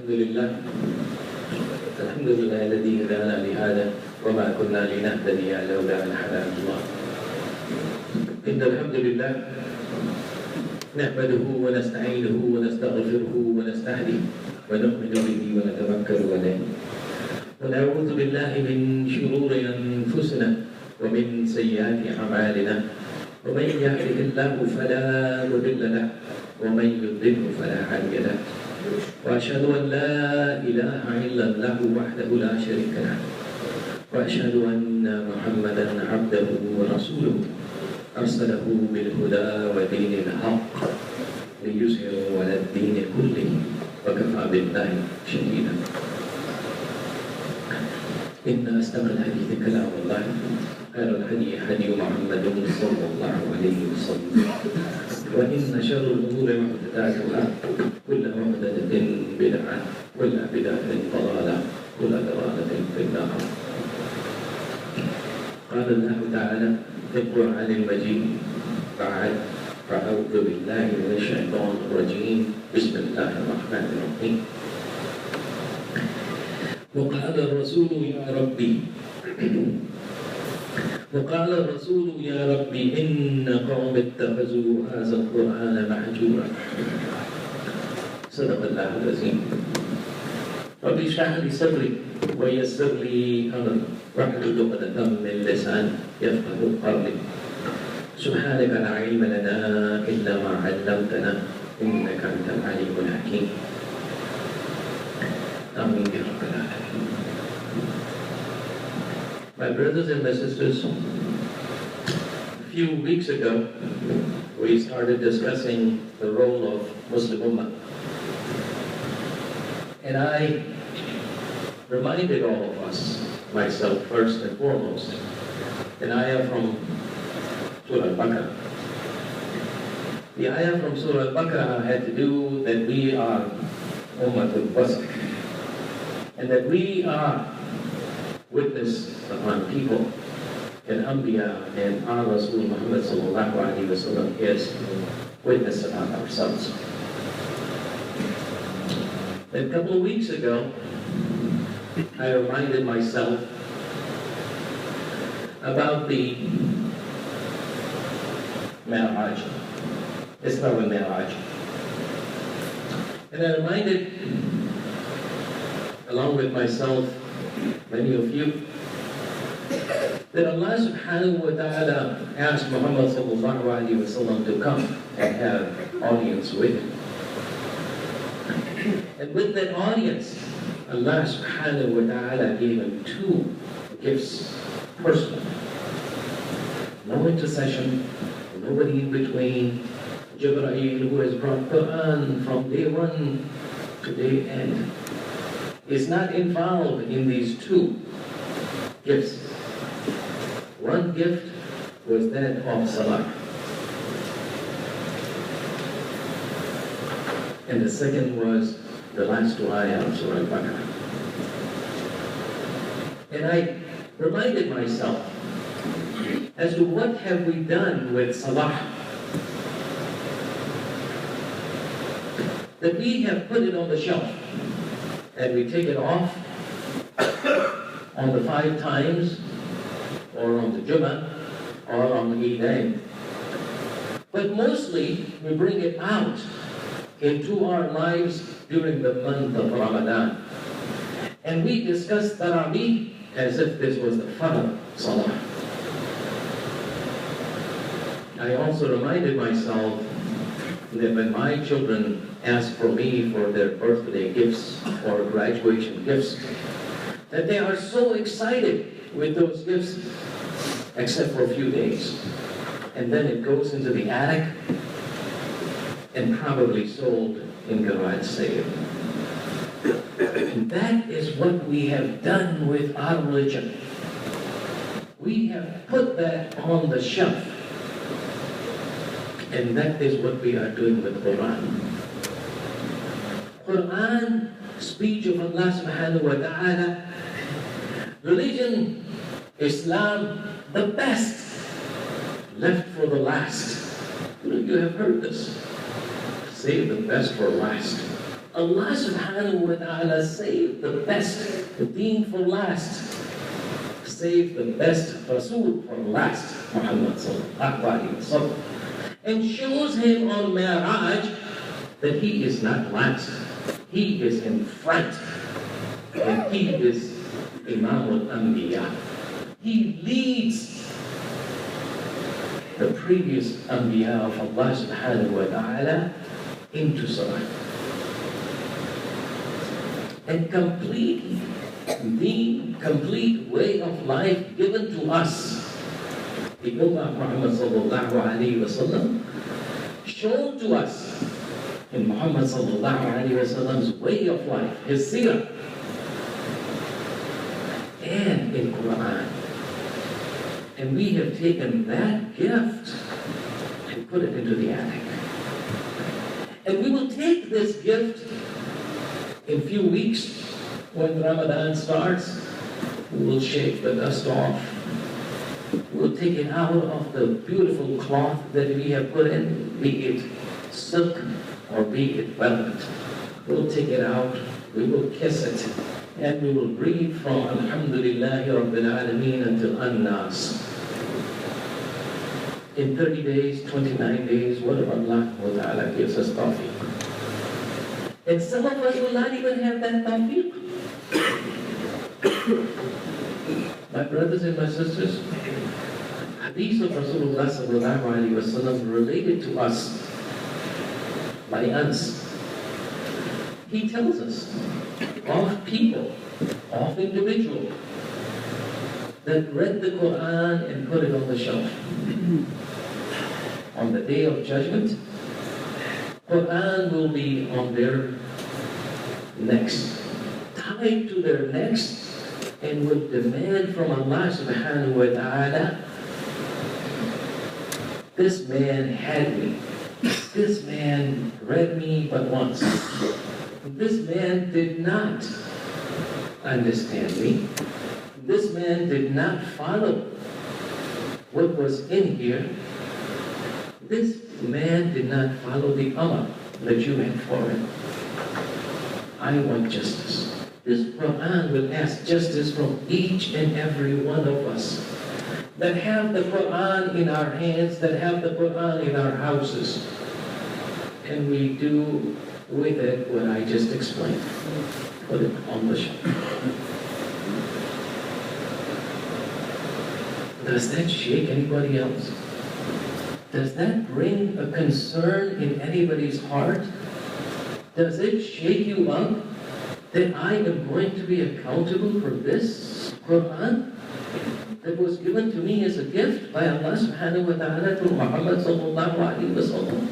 الحمد لله الذي هدانا لهذا وما كنا لنهتدي لولا أن هدانا الله. إن الحمد لله نحمده ونستعينه ونستغفره ونستهديه ونؤمن به ونتوكل عليه ونعوذ بالله من شرور أنفسنا ومن سيئات أعمالنا ومن يهده الله فلا مضل له ومن يضلل فلا هادي له وأشهد أن لا إله إلا الله وحده لا شريك له وأشهد أن محمدا عبده ورسوله أرسله بالهدى ودين الحق ليظهره على الدين كله وكفى بالله شهيدا. إن أصدق الحديث كلام الله خير الهدي هدي محمد صلى الله عليه وسلم وإن شر الأمور محدثاتها كل محدثة بدعة كل بدعة ضلالة كل ضلالة في النار. قال الله تعالى في القرآن المجيد بعد أعوذ بالله من الشيطان الرجيم بسم الله الرحمن الرحيم. وقال الرسول يا ربي إن قوم اتخذوا هذا القرآن مهجورا. صدق الله العظيم. رب اشرح لي صدري ويسر لي أمري واحلل عقدة من لساني يفقهوا قولي. سبحانك لا علم لنا إلا ما علمتنا إنك أنت العليم الحكيم. آمين يا رب العالمين. My brothers and my sisters, a few weeks ago we started discussing the role of Muslim Ummah. And I reminded all of us, myself first and foremost, an ayah from Surah Al-Baqarah. The ayah from Surah Al-Baqarah had to do that we are Ummatul Wasat, and that we are witness upon people, and Anbiya and our Rasul Muhammad sallallahu alaihi wasallam is witness upon ourselves. A couple of weeks ago, I reminded myself about the Mi'raj, Isra wal Mi'raj. And I reminded, along with myself, many of you, that Allah subhanahu wa ta'ala asked Muhammad sallallahu alaihi wasallam to come and have audience with him. And with that audience, Allah subhanahu wa ta'ala gave him two gifts personally. No intercession, nobody in between. Jibreel, who has brought Quran from day one to day end, is not involved in these two gifts. One gift was that of Salah. And the second was the last two ayah of Surah Al-Baqarah. And I reminded myself as to what have we done with Salah, that we have put it on the shelf and we take it off on the 5 times or on the Jummah or on the Eid. But mostly we bring it out into our lives during the month of Ramadan. And we discuss Taraweeh as if this was the Fard Salah. I also reminded myself that when my children ask for me for their birthday gifts or graduation gifts, that they are so excited with those gifts, except for a few days. And then it goes into the attic and probably sold in garage sale. And that is what we have done with our religion. We have put that on the shelf. And that is what we are doing with Quran. Quran, speech of Allah subhanahu wa ta'ala, religion, Islam, the best, left for the last. You have heard this. Save the best for last. Allah subhanahu wa ta'ala saved the best deen for last. Saved the best Rasul for last, Muhammad sallallahu alaihi wasallam. And shows him on Mi'raj that he is not last. He is in front. And he is Imam al-Anbiya. He leads the previous Anbiya of Allah subhanahu wa ta'ala into Salah. And complete way of life given to us. The Ummah Muhammad sallallahu alayhi wa sallam shown to us in Muhammad sallallahu alayhi wa sallam's way of life, his seerah, and in Quran. And we have taken that gift and put it into the attic. And we will take this gift in a few weeks when Ramadan starts. We will shake the dust off. We'll take it out of the beautiful cloth that we have put in, be it silk or be it velvet. We'll take it out, we will kiss it, and we will read from Alhamdulillahi Rabbil Alameen until An-Nas. In 30 days, 29 days, whatever Allah Ta'ala gives us tawfiq. And some of us will not even have that tawfiq. My brothers and my sisters, hadith of Rasulullah sallallahu alaihi wasallam related to us by us. He tells us of people, of individuals that read the Quran and put it on the shelf. On the day of judgment, Quran will be on their necks, tied to their necks, and would demand from Allah subhanahu wa ta'ala, this man had me. This man read me but once. This man did not understand me. This man did not follow what was in here. This man did not follow the amr that you had for him. I want justice. This Quran will ask justice from each and every one of us that have the Quran in our hands, that have the Quran in our houses. And we do with it what I just explained. Put it on the shelf. Does that shake anybody else? Does that bring a concern in anybody's heart? Does it shake you up that I am going to be accountable for this Quran that was given to me as a gift by Allah subhanahu wa ta'ala to Muhammad sallallahu alaihi wasallam?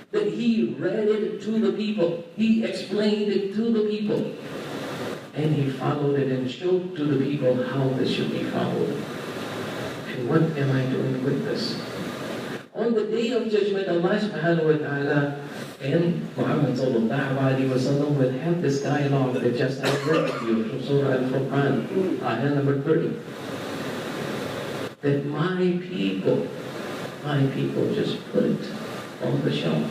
That he read it to the people, he explained it to the people, and he followed it and showed to the people how this should be followed. And what am I doing with this? On the day of judgment, Allah subhanahu wa ta'ala and Muhammad sallallahu alaihi wasallam will have this dialogue that just I read to you from Surah Al-Furqan, ayah number 30. That my people just put it on the shelf.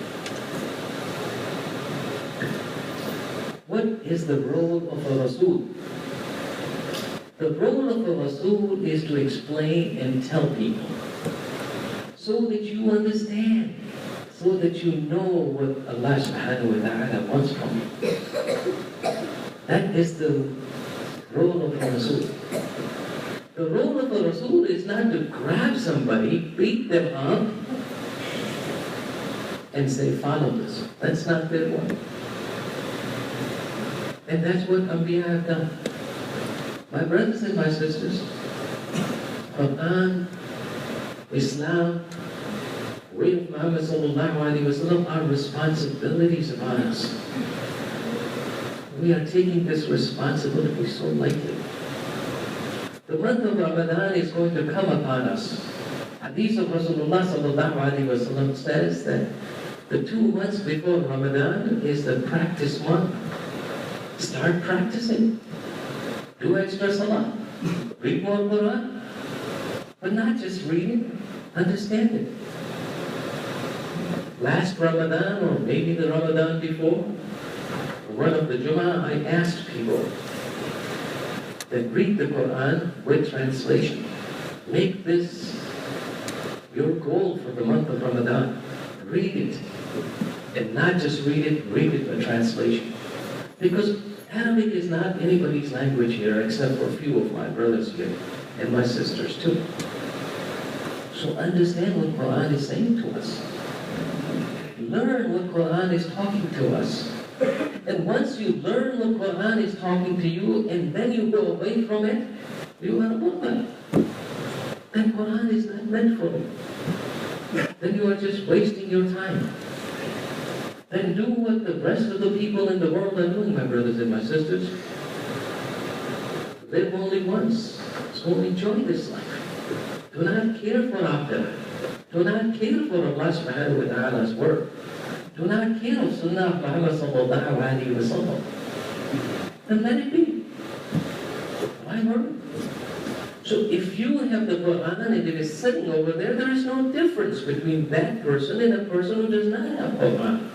What is the role of a Rasul? The role of a Rasul is to explain and tell people so that you understand, so that you know what Allah subhanahu wa ta'ala wants from you. That is the role of a Rasul. The role of a Rasul is not to grab somebody, beat them up, and say, follow this. That's not their one. And that's what Anbiya have done. My brothers and my sisters, Quran, Islam, way of Muhammad sallallahu alaihi wasallam are responsibilities upon us. We are taking this responsibility so lightly. The month of Ramadan is going to come upon us. Hadith of Rasulullah sallallahu alaihi wasallam says that the 2 months before Ramadan is the practice month. Start practicing. Do extra salah. Read more Quran. But not just read it, understand it. Last Ramadan, or maybe the Ramadan before, One of the Jummah, I asked people that read the Quran with translation. Make this your goal for the month of Ramadan. Read it. And not just read it with translation. Because Arabic is not anybody's language here except for a few of my brothers here and my sisters too. So understand what Quran is saying to us. Learn what Quran is talking to us. And once you learn what Quran is talking to you and then you go away from it, you are a Muslim. Then Quran is not meant for you. Then you are just wasting your time. Then do what the rest of the people in the world are doing, my brothers and my sisters. Live only once, so enjoy this life. Do not care for Akhirah. Do not care for Allah subhanahu wa ta'ala's word. Do not care of Sunnah of Muhammad sallallahu alayhi wa sallam. Then let it be. Why worry? So if you have the Quran and it is sitting over there, there is no difference between that person and a person who does not have Quran.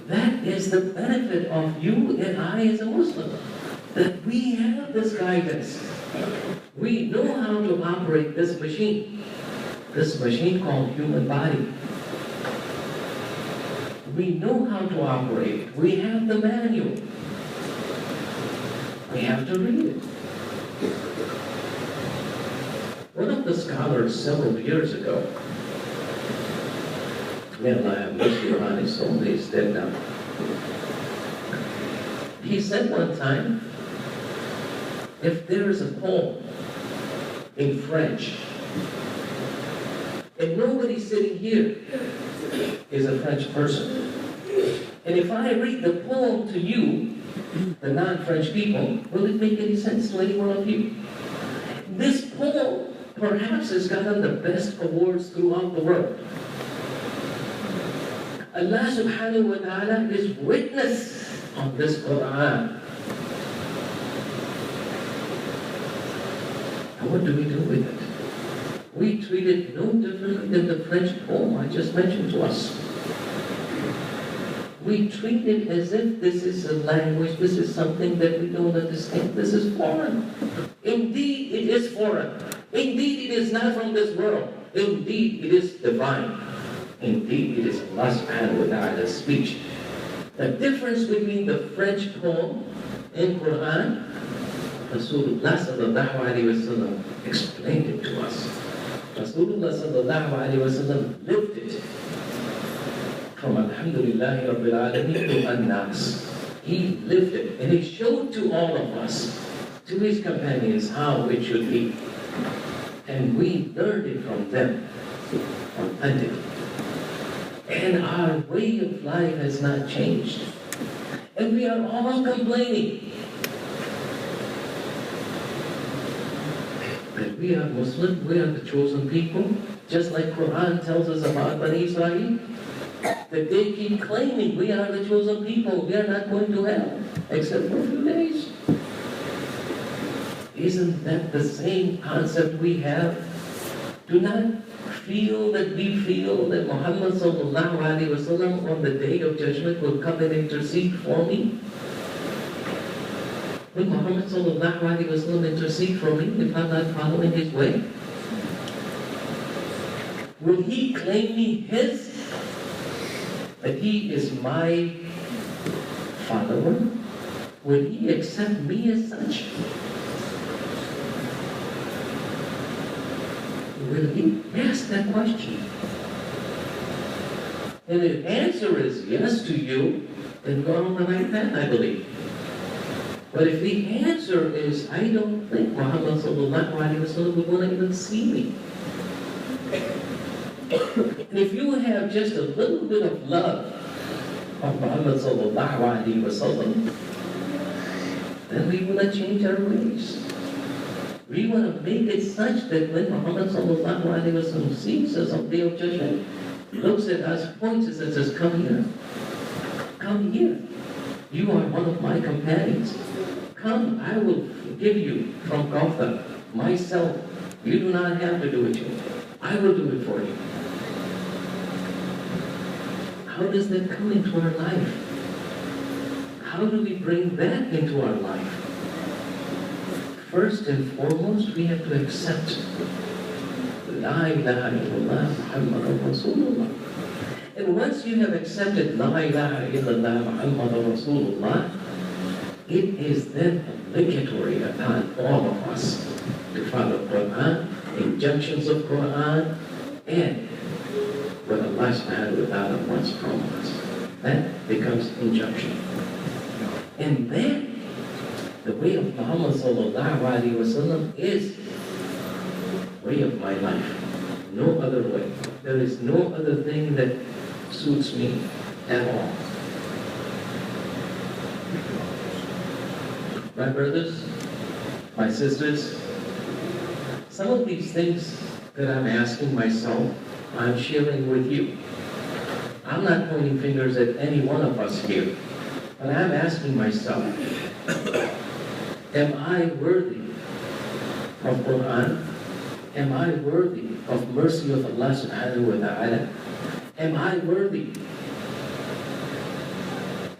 That is the benefit of you and I as a Muslim. That we have this guidance. We know how to operate this machine called human body. We know how to operate it. We have the manual. We have to read it. One of the scholars several years ago, may Allah have mercy on his soul, he's dead now. He said one time, if there is a poem in French, and nobody sitting here is a French person, and if I read the poem to you, the non-French people, will it make any sense to any one of you? This poem perhaps has gotten the best awards throughout the world. Allah subhanahu wa ta'ala is witness on this Quran. And what do we do with it? We treat it no differently than the French poem I just mentioned to us. We treat it as if this is a language, this is something that we don't understand, this is foreign. Indeed, it is foreign. Indeed, it is not from this world. Indeed, it is divine. Indeed, it is Allah subhanahu wa ta'ala's speech. The difference between the French poem and Quran, Rasulullah sallallahu alayhi wa sallam explained it to us. Rasulullah sallallahu alayhi wa sallam lived it. From Alhamdulillahi Rabbil Alameen to An-Nas. He lived it and he showed to all of us, to his companions, how it should be. And we learned it from them, authentically. And our way of life has not changed. And we are all complaining that we are Muslim, we are the chosen people, just like Quran tells us about Bani Israel. That they keep claiming we are the chosen people, we are not going to hell, except for a few days. Isn't that the same concept we have? Do not feel that we feel that Muhammad sallallahu alaihi wasallam on the day of judgment will come and intercede for me. Will Muhammad sallallahu alaihi wasallam intercede for me if I'm not following his way? Will he claim me his? That he is my follower? Will he accept me as such? Will he ask that question? And if the answer is yes to you, then go on the right path, I believe. But if the answer is, I don't think Muhammad sallallahu alaihi wasallam would want to even see me. And if you have just a little bit of love of Muhammad sallallahu alaihi wasallam, then we want to change our ways. We want to make it such that when Muhammad sallallahu alaihi wasallam sees us on the day of judgment, looks at us, points at us and says, come here. Come here. You are one of my companions. Come, I will forgive you from Kawthar, myself. You do not have to do it yourself. I will do it for you. How does that come into our life? How do we bring that into our life? First and foremost, we have to accept La ilaha illallah Muhammadur Rasulullah. And once you have accepted La ilaha illallah Muhammadur Rasulullah, it is then obligatory upon all of us to follow Quran, injunctions of Quran, and what Allah subhanahu wa ta'ala wants from us. That becomes injunction. And then, the way of Muhammad sallallahu alaihi wasallam is way of my life. No other way. There is no other thing that suits me at all. My brothers, my sisters, some of these things that I'm asking myself, I'm sharing with you. I'm not pointing fingers at any one of us here, but I'm asking myself, am I worthy of Quran? Am I worthy of mercy of Allah subhanahu wa ta'ala? Am I worthy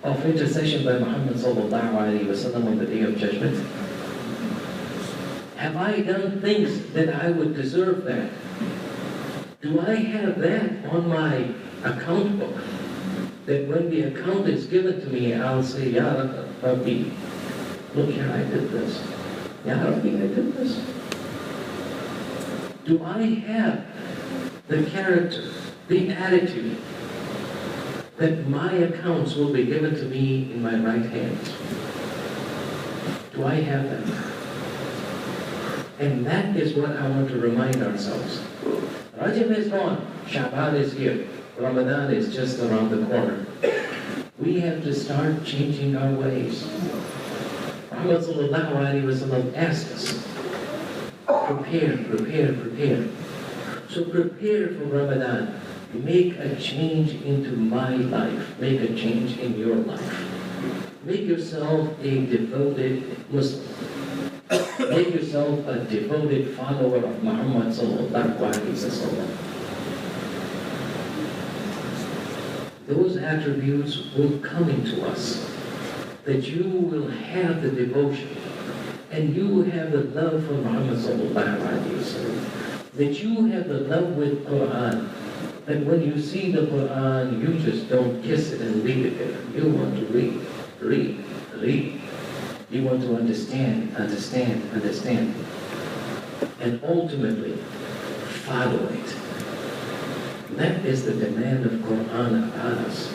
of intercession by Muhammad sallallahu alayhi wa sallam on the Day of Judgment? Have I done things that I would deserve that? Do I have that on my account book? That when the account is given to me, I'll say, Ya Rabbi, look here, I did this. Ya Rabbi, I did this. Do I have the character, the attitude, that my accounts will be given to me in my right hand? Do I have that? And that is what I want to remind ourselves. Rajab is gone. Sha'ban is here. Ramadan is just around the corner. We have to start changing our ways. Muhammad sallallahu alaihi wasallam asked us, prepare, prepare, prepare. So prepare for Ramadan. Make a change into my life. Make a change in your life. Make yourself a devoted Muslim. Make yourself a devoted follower of Muhammad sallallahu alaihi wasallam. Those attributes will come into us. That you will have the devotion and you have the love for Muhammad sallallahu alaihi wasallam. That you have the love with Quran. That when you see the Quran, you just don't kiss it and leave it there. You want to read, read, read. You want to understand, understand, understand. And ultimately, follow it. That is the demand of Quran upon us.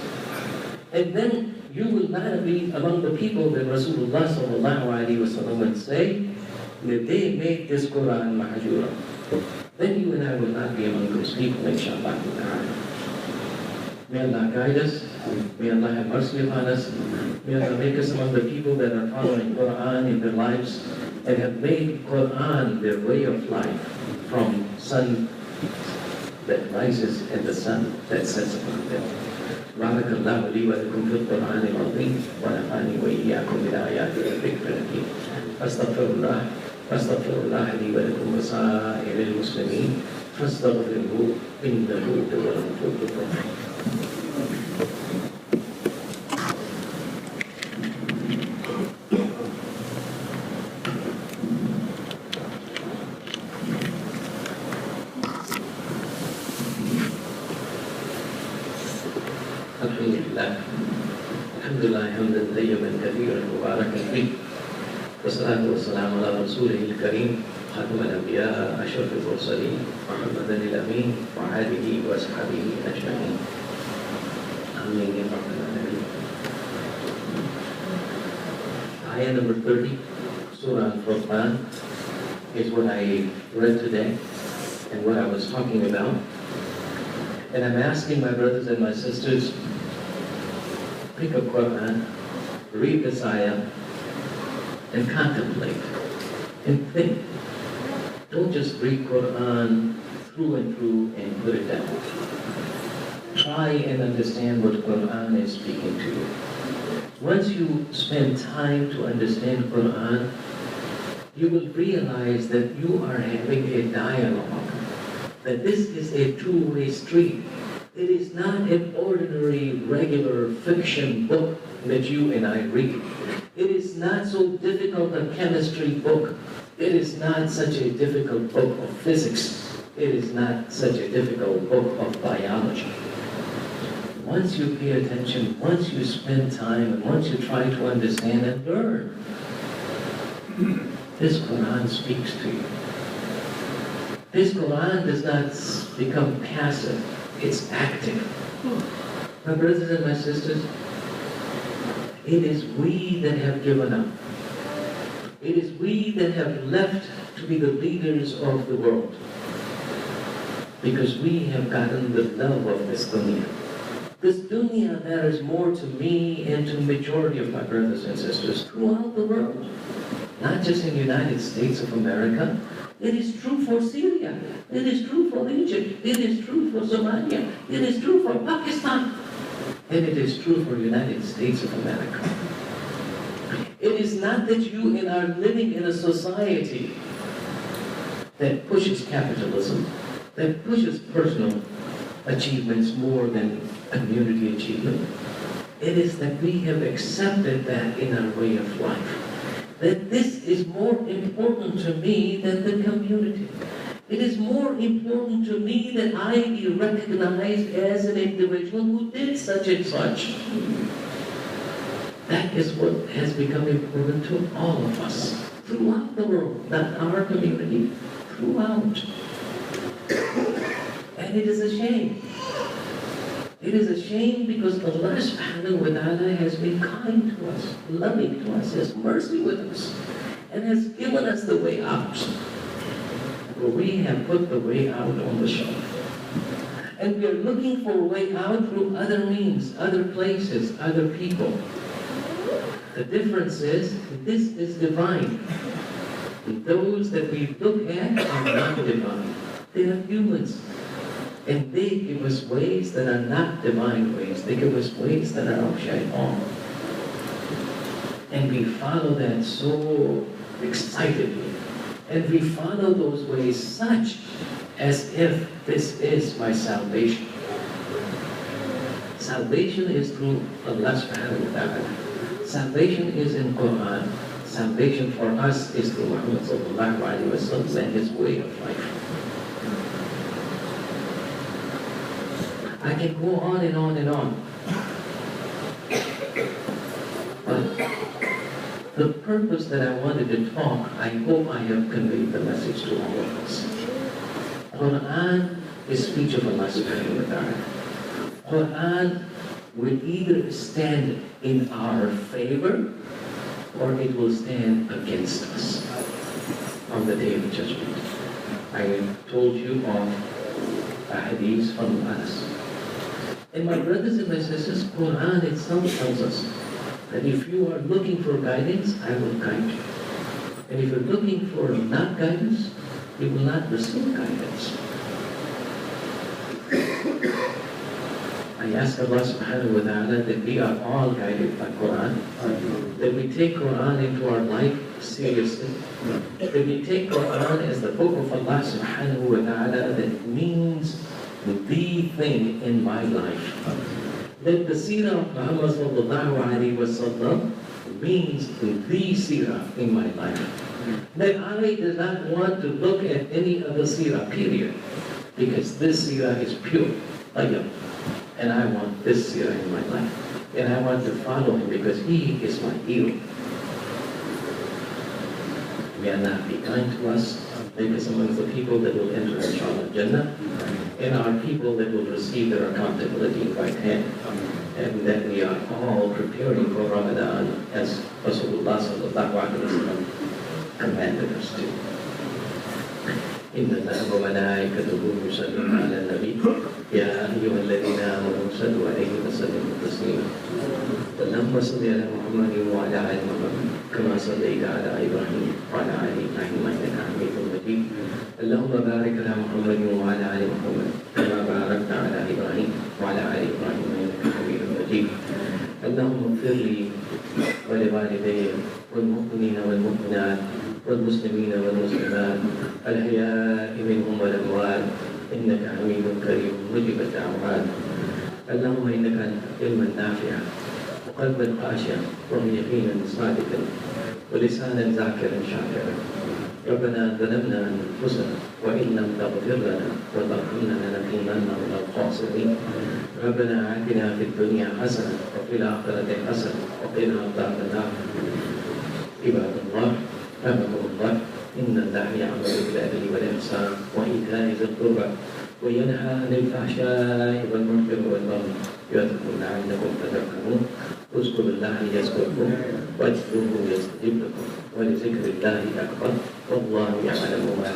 And then you will not be among the people that Rasulullah sallallahu alaihi wasallam would say that they made this Quran mahjura. Then you and I will not be among those people, inshallah. May Allah guide us. May Allah have mercy upon us. May Allah make us among the people that are following Quran in their lives and have made Quran their way of life from sun that rises and the sun that sets upon them. بارك الله لي ولكم في القرآن العظيم ونفعني وإياكم بالآيات والذكر الحكيم. أستغفر الله لي ولكم وسائر المسلمين فاستغفروه إنه هو الغفور الرحيم. الحمد لله حمدا طيبا كثيرا مباركا فيه والصلاة والسلام على رسوله الكريم خاتم الأنبياء أشرف المرسلين محمد الأمين وآله وأصحابه أجمعين آمين يا رب العالمين. Ayah number 30, Surah Al-Furqan, is what I read today and what I was talking about. And I'm asking my brothers and my sisters, pick up Quran, read this ayah, and contemplate, and think. Don't just read Quran through and through and put it down. Try and understand what Quran is speaking to you. Once you spend time to understand Quran, you will realize that you are having a dialogue, that this is a two-way street. It is not an ordinary, regular fiction book that you and I read. It is not so difficult a chemistry book. It is not such a difficult book of physics. It is not such a difficult book of biology. Once you pay attention, once you spend time, and once you try to understand and learn, this Quran speaks to you. This Quran does not become passive, it's active. My brothers and my sisters, it is we that have given up. It is we that have left to be the leaders of the world. Because we have gotten the love of this dunya. This dunya matters more to me and to the majority of my brothers and sisters throughout the world. Not just in the United States of America. It is true for Syria. It is true for Egypt. It is true for Somalia. It is true for Pakistan. And it is true for the United States of America. It is not that you and I are living in a society that pushes capitalism, that pushes personal achievements more than community achievement. It is that we have accepted that in our way of life. That this is more important to me than the community. It is more important to me that I be recognized as an individual who did such and such. That is what has become important to all of us throughout the world, not our community, throughout. And it is a shame. It is a shame because Allah subhanahu wa ta'ala has been kind to us, loving to us, has mercy with us, and has given us the way out. But we have put the way out on the shelf. And we are looking for a way out through other means, other places, other people. The difference is, this is divine. And those that we look at are not divine. They are humans. And they give us ways that are not divine ways. They give us ways that are of shaitan. And we follow that so excitedly. And we follow those ways such as if this is my salvation. Salvation is through Allah subhanahu wa ta'ala. Salvation is in Quran. Salvation for us is through Muhammad sallallahu alayhi wa sallam and his way of life. I can go on and on and on. But the purpose that I wanted to talk, I hope I have conveyed the message to all of us. Quran is speech of Allah subhanahu wa ta'ala. Quran will either stand in our favor or it will stand against us on the day of judgment. I told you of a hadith from Anas. And my brothers and my sisters, Quran itself tells us that if you are looking for guidance, I will guide you. And if you're looking for not guidance, you will not receive guidance. I ask Allah subhanahu wa ta'ala that we are all guided by Quran, that we take Quran into our life seriously, that we take Quran as the book of Allah subhanahu wa ta'ala that means the thing in my life. That the seerah of Muhammad sallallahu alayhi wa sallam means the seerah in my life. That I do not want to look at any other seerah, period. Because this seerah is pure, and I want this seerah in my life. And I want to follow him because he is my hero. May Allah be kind to us, make us amongst the people that will enter inshallah Jannah, and our people that will receive their accountability right hand. And that we are all preparing for Ramadan as Rasulullah sallallahu alaihi wasallam commanded us to. إن الله وملائكته يصلون على النبي يا أيها الذين آمنوا صلوا عليه وسلموا تسليما اللهم صل على محمد وعلى آل محمد كما صليت على إبراهيم وعلى آل إبراهيم إنك حميد مجيد اللهم بارك على محمد وعلى آل محمد كما باركت على إبراهيم وعلى آل إبراهيم إنك حميد مجيد اللهم اغفر لي ولوالدي والمؤمنين والمؤمنات والمسلمين والمسلمات الأحياء منهم والأموات إنك حميد كريم مجيب الدعوات. اللهم إنك علما نافعا وقلبا خاشعا ويقينا صادقا ولسانا ذاكرا شاكرا. ربنا ظلمنا أنفسنا وإن لم تغفر لنا وترحمنا لنكونن من الخاسرين. ربنا آتنا في الدنيا حسنة وفي الآخرة حسنة وقنا عذاب النار. عباد الله رحمكم الله، إن الله يأمر بالعدل والإحسان وإيتاء ذي القربى وينهى عن الفحشاء والمنكر والبغي يعظكم لعلكم تذكرون. اذكروا الله يذكركم واذكروه يستجب لكم ولذكر الله أكبر والله يعلم ما